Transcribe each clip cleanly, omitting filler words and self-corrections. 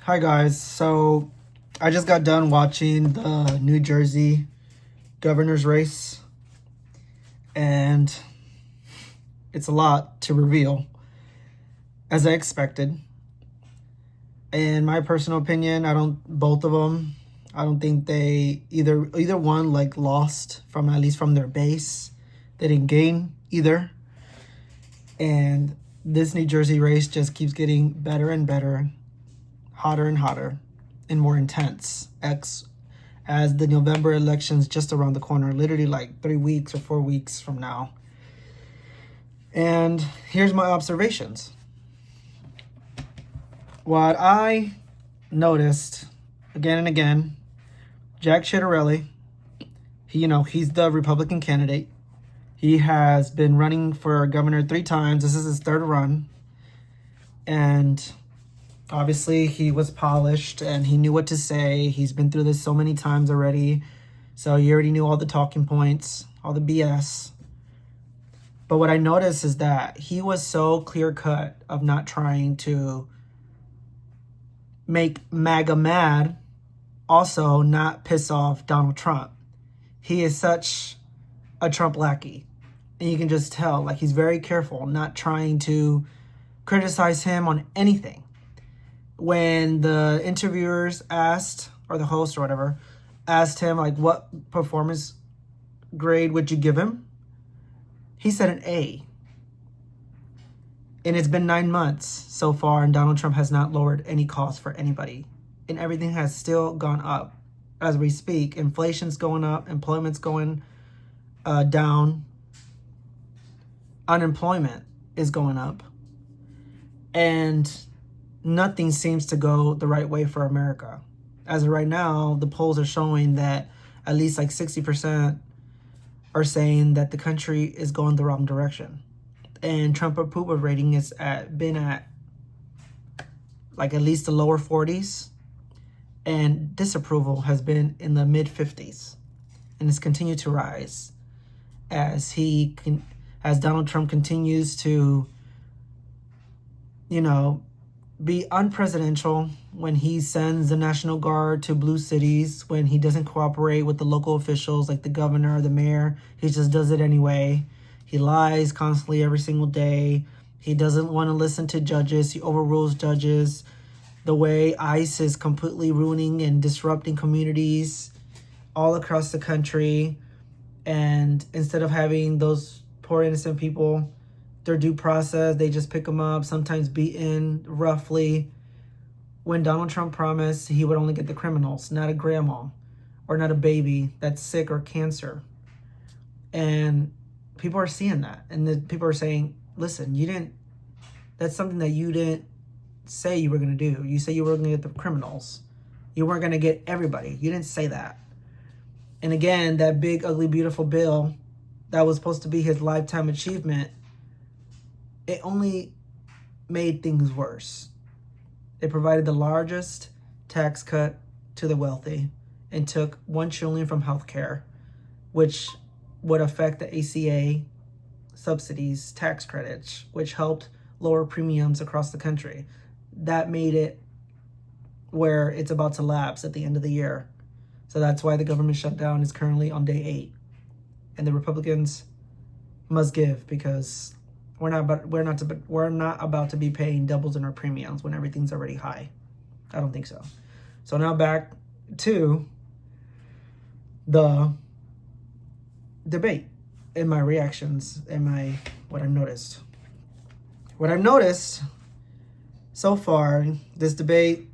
Hi guys. So I just got done watching the New Jersey governor's race, and it's a lot to reveal, as I expected. In my personal opinion, both of them, I don't think they either one like lost from, at least from their base. They didn't gain either. And this New Jersey race just keeps getting better and better, hotter and hotter, and more intense as the November election's just around the corner, literally like 3 weeks or 4 weeks from now. And here's my observations. What I noticed again and again, Jack Ciattarelli, he's the Republican candidate. He has been running for governor 3 times. This is his 3rd run. And obviously he was polished and he knew what to say. He's been through this so many times already. So he already knew all the talking points, all the BS. But what I noticed is that he was so clear-cut of not trying to make MAGA mad, also not piss off Donald Trump. He is such a Trump lackey. And you can just tell, like, he's very careful, not trying to criticize him on anything. When the interviewers asked, or the host or whatever, asked him, like, what performance grade would you give him? He said an A. And it's been 9 months so far, and Donald Trump has not lowered any costs for anybody. And everything has still gone up as we speak. Inflation's going up, employment's going down, unemployment is going up, and nothing seems to go the right way for America. As of right now, the polls are showing that at least like 60% are saying that the country is going the wrong direction. And Trump approval rating is been at like at least the lower 40s, and disapproval has been in the mid 50s, and it's continued to rise as Donald Trump continues to, be unpresidential when he sends the National Guard to blue cities, when he doesn't cooperate with the local officials like the governor or the mayor. He just does it anyway. He lies constantly every single day. He doesn't want to listen to judges. He overrules judges. The way ICE is completely ruining and disrupting communities all across the country. And instead of having those poor innocent people their due process, they just pick them up, sometimes beaten roughly. When Donald Trump promised he would only get the criminals, not a grandma or not a baby that's sick or cancer. And people are seeing that. And the people are saying, listen, that's something that you didn't say you were going to do. You say you were going to get the criminals. You weren't going to get everybody. You didn't say that. And again, that big, ugly, beautiful bill that was supposed to be his lifetime achievement, it only made things worse. It provided the largest tax cut to the wealthy and took $1 trillion from healthcare, which would affect the ACA subsidies, tax credits, which helped lower premiums across the country. That made it where it's about to lapse at the end of the year. So that's why the government shutdown is currently on day 8. And the Republicans must give, because we're not about to be paying doubles in our premiums when everything's already high. I don't think so. So now back to the debate and my reactions and what I've noticed. What I've noticed so far, this debate,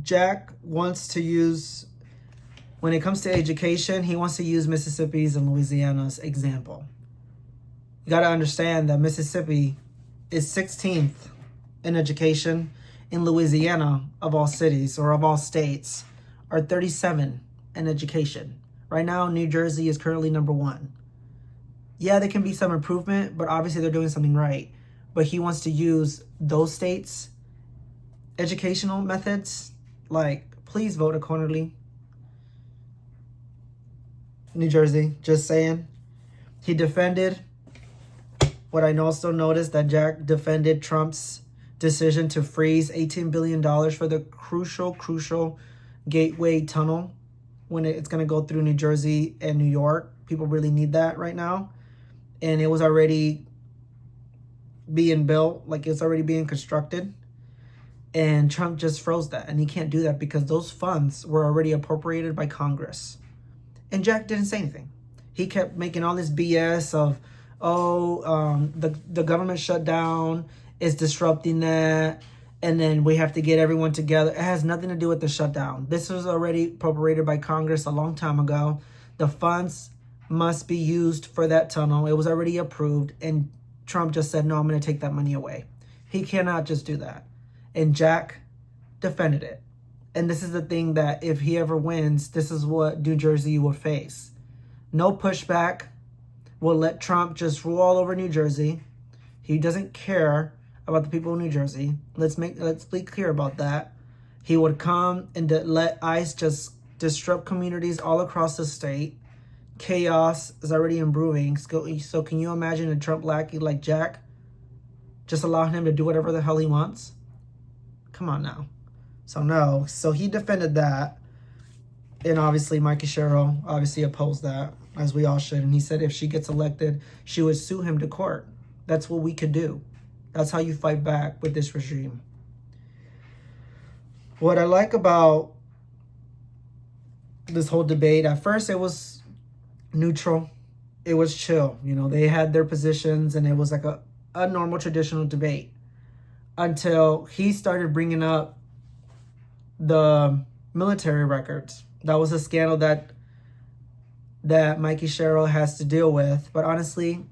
Jack wants to use, when it comes to education, he wants to use Mississippi's and Louisiana's example. You got to understand that Mississippi is 16th in education. In Louisiana, of all cities or of all states, are 37 in education. Right now, New Jersey is currently number 1. Yeah, there can be some improvement, but obviously they're doing something right. But he wants to use those states' educational methods. Like, please vote accordingly. New Jersey, just saying. He defended, what I also noticed, that Jack defended Trump's decision to freeze $18 billion for the crucial Gateway Tunnel when it's going to go through New Jersey and New York. People really need that right now. And it was already being built, like it's already being constructed. And Trump just froze that. And he can't do that because those funds were already appropriated by Congress. And Jack didn't say anything. He kept making all this BS of, the government shutdown is disrupting that. And then we have to get everyone together. It has nothing to do with the shutdown. This was already appropriated by Congress a long time ago. The funds must be used for that tunnel. It was already approved. And Trump just said, no, I'm going to take that money away. He cannot just do that. And Jack defended it. And this is the thing that if he ever wins, this is what New Jersey will face. No pushback. We'll let Trump just rule all over New Jersey. He doesn't care about the people of New Jersey. Let's be clear about that. He would come and let ICE just disrupt communities all across the state. Chaos is already brewing. So can you imagine a Trump lackey like Jack just allowing him to do whatever the hell he wants? Come on now. So no. So he defended that. And obviously Mikey Sherrill obviously opposed that, as we all should. And he said if she gets elected, she would sue him to court. That's what we could do. That's how you fight back with this regime. What I like about this whole debate, at first it was neutral. It was chill. You know, they had their positions and it was like a normal traditional debate until he started bringing up the military records. That was a scandal that Mikey Sherrill has to deal with. But honestly,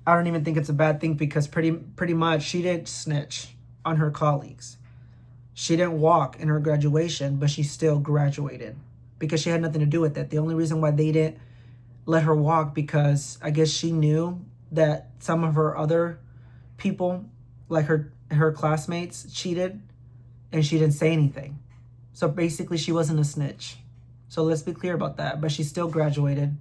I don't even think it's a bad thing because pretty much she didn't snitch on her colleagues. She didn't walk in her graduation, but she still graduated because she had nothing to do with it. The only reason why they didn't let her walk because I guess she knew that some of her other people, like her classmates, cheated and she didn't say anything. So basically she wasn't a snitch. So let's be clear about that. But she still graduated.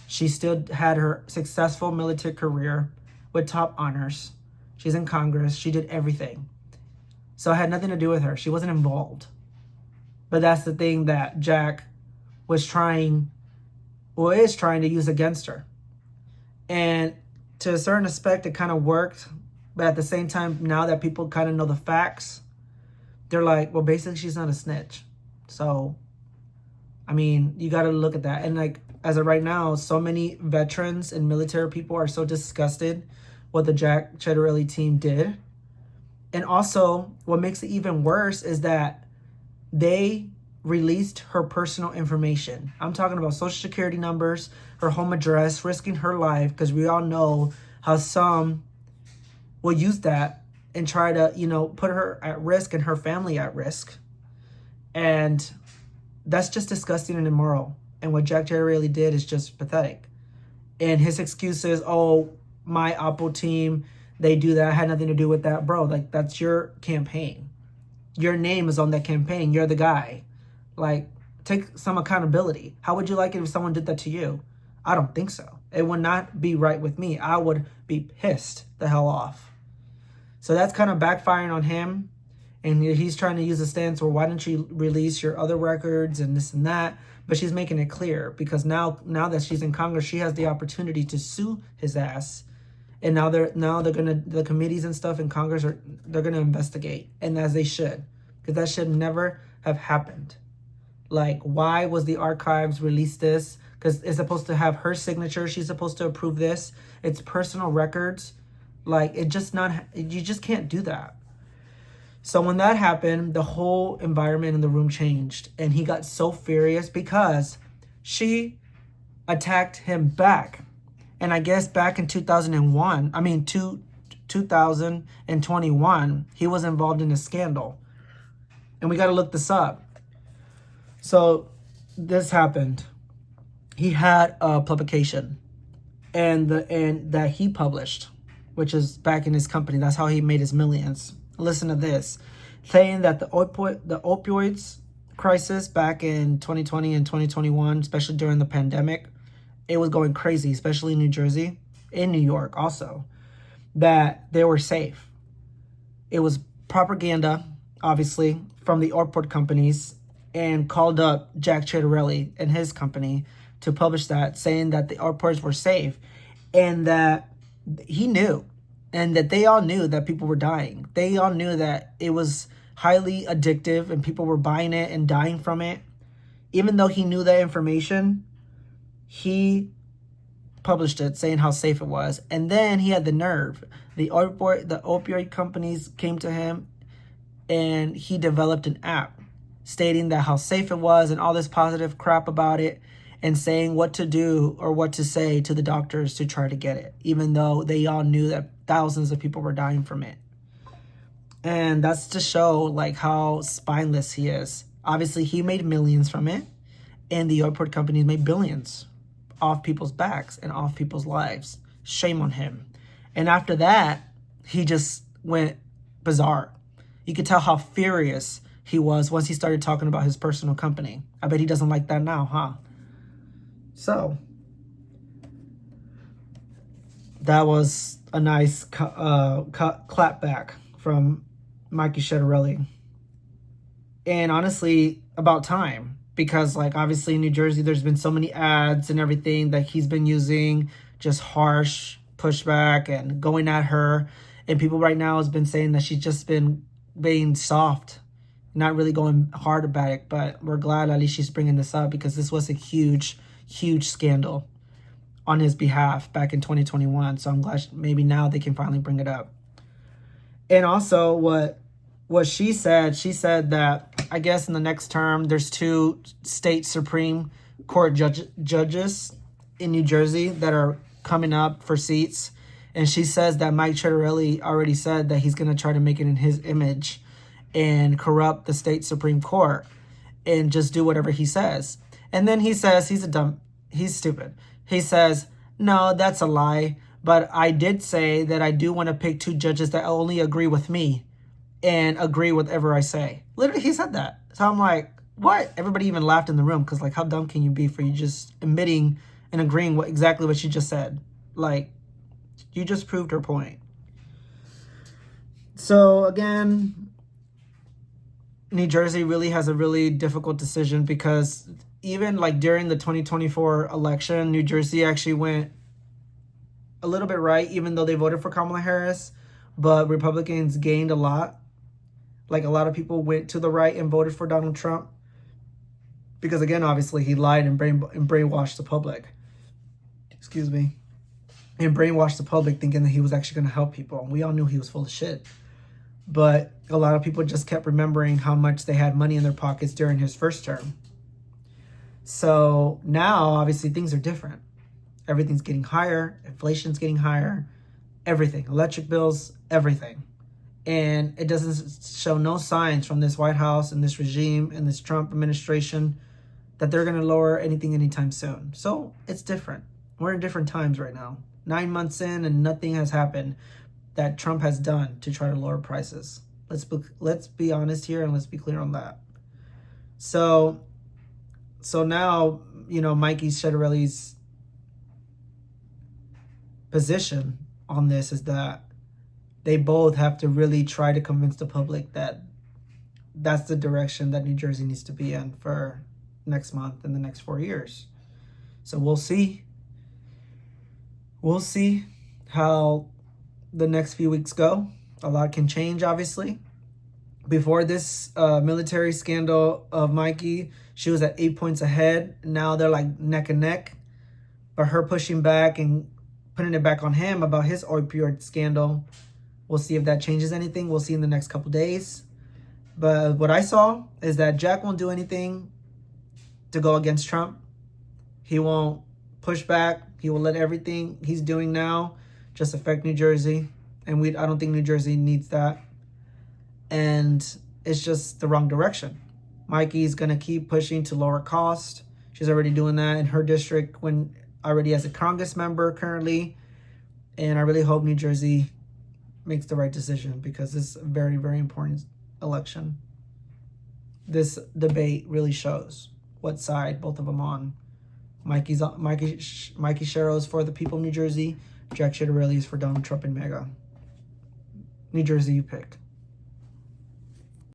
She still had her successful military career with top honors. She's in Congress. She did everything. So it had nothing to do with her. She wasn't involved. But that's the thing that Jack is trying to use against her. And to a certain aspect, it kind of worked. But at the same time, now that people kind of know the facts, they're like, well, basically she's not a snitch. So, I mean, you got to look at that. And like, as of right now, so many veterans and military people are so disgusted what the Jack Ciattarelli team did. And also, what makes it even worse is that they released her personal information. I'm talking about social security numbers, her home address, risking her life, because we all know how some will use that and try to, put her at risk and her family at risk. And that's just disgusting and immoral. And what Jack Ciattarelli did is just pathetic. And his excuse is, oh, my Oppo team, they do that. I had nothing to do with that. Bro, like, that's your campaign. Your name is on that campaign. You're the guy. Like, take some accountability. How would you like it if someone did that to you? I don't think so. It would not be right with me. I would be pissed the hell off. So that's kind of backfiring on him. And he's trying to use a stance where why don't you release your other records and this and that? But she's making it clear because now that she's in Congress, she has the opportunity to sue his ass. And now the committees and stuff in Congress they're gonna investigate, and as they should, because that should never have happened. Like, why was the archives release this? Because it's supposed to have her signature. She's supposed to approve this. It's personal records. Like, you just can't do that. So when that happened, the whole environment in the room changed. And he got so furious because she attacked him back. And I guess back in 2021, he was involved in a scandal. And we got to look this up. So this happened. He had a publication and that he published, which is back in his company. That's how he made his millions. Listen to this, saying that the opioids crisis back in 2020 and 2021, especially during the pandemic, it was going crazy, especially in New Jersey, in New York also, that they were safe. It was propaganda, obviously, from the airport companies, and called up Jack Ciattarelli and his company to publish that, saying that the airports were safe and that he knew, and that they all knew that people were dying. They all knew that it was highly addictive and people were buying it and dying from it. Even though he knew that information, he published it saying how safe it was. And then he had the nerve. The opioid companies came to him and he developed an app stating that how safe it was and all this positive crap about it, and saying what to do or what to say to the doctors to try to get it, even though they all knew that thousands of people were dying from it. And that's to show like how spineless he is. Obviously, he made millions from it, and the airport companies made billions off people's backs and off people's lives. Shame on him. And after that, he just went bizarre. You could tell how furious he was once he started talking about his personal company. I bet he doesn't like that now, huh? So, that was a nice clap back from Mikey Ciattarelli. And honestly, about time. Because, like, obviously in New Jersey, there's been so many ads and everything that he's been using, just harsh pushback and going at her. And people right now has been saying that she's just been being soft, not really going hard about it. But we're glad at least she's bringing this up, because this was a huge, huge scandal on his behalf back in 2021. So I'm glad maybe now they can finally bring it up. And also what she said that I guess in the next term, there's 2 state Supreme Court judges in New Jersey that are coming up for seats. And she says that Mike Ciattarelli already said that he's going to try to make it in his image and corrupt the state Supreme Court and just do whatever he says. And then he says he's stupid. He says, no, that's a lie. But I did say that I do want to pick 2 judges that only agree with me and agree with whatever I say. Literally, he said that. So I'm like, what? Everybody even laughed in the room, because, like, how dumb can you be for you just admitting and agreeing exactly what she just said? Like, you just proved her point. So, again, New Jersey really has a really difficult decision, because even, like, during the 2024 election, New Jersey actually went a little bit right, even though they voted for Kamala Harris. But Republicans gained a lot. Like, a lot of people went to the right and voted for Donald Trump. Because, again, obviously, he lied and brainwashed the public. Excuse me. And brainwashed the public thinking that he was actually going to help people. And we all knew he was full of shit. But a lot of people just kept remembering how much they had money in their pockets during his first term. So now, obviously, things are different. Everything's getting higher. Inflation's getting higher. Everything. Electric bills, everything. And it doesn't show no signs from this White House and this regime and this Trump administration that they're going to lower anything anytime soon. So it's different. We're in different times right now. 9 months in and nothing has happened that Trump has done to try to lower prices. Let's be honest here, and let's be clear on that. So now, Mikey Ciattarelli's position on this is that they both have to really try to convince the public that that's the direction that New Jersey needs to be in for next month and the next 4 years. So we'll see. We'll see how the next few weeks go. A lot can change, obviously. Before this military scandal of Mikey, she was at 8 points ahead. Now they're like neck and neck. But her pushing back and putting it back on him about his opioid scandal, we'll see if that changes anything. We'll see in the next couple days. But what I saw is that Jack won't do anything to go against Trump. He won't push back. He will let everything he's doing now just affect New Jersey. And I don't think New Jersey needs that. And it's just the wrong direction. Mikey's going to keep pushing to lower cost. She's already doing that in her district already as a Congress member currently. And I really hope New Jersey makes the right decision, because this is a very, very important election. This debate really shows what side both of them on. Mikey Ciattarelli is for the people of New Jersey. Jack Ciattarelli is for Donald Trump and MAGA. New Jersey, you pick.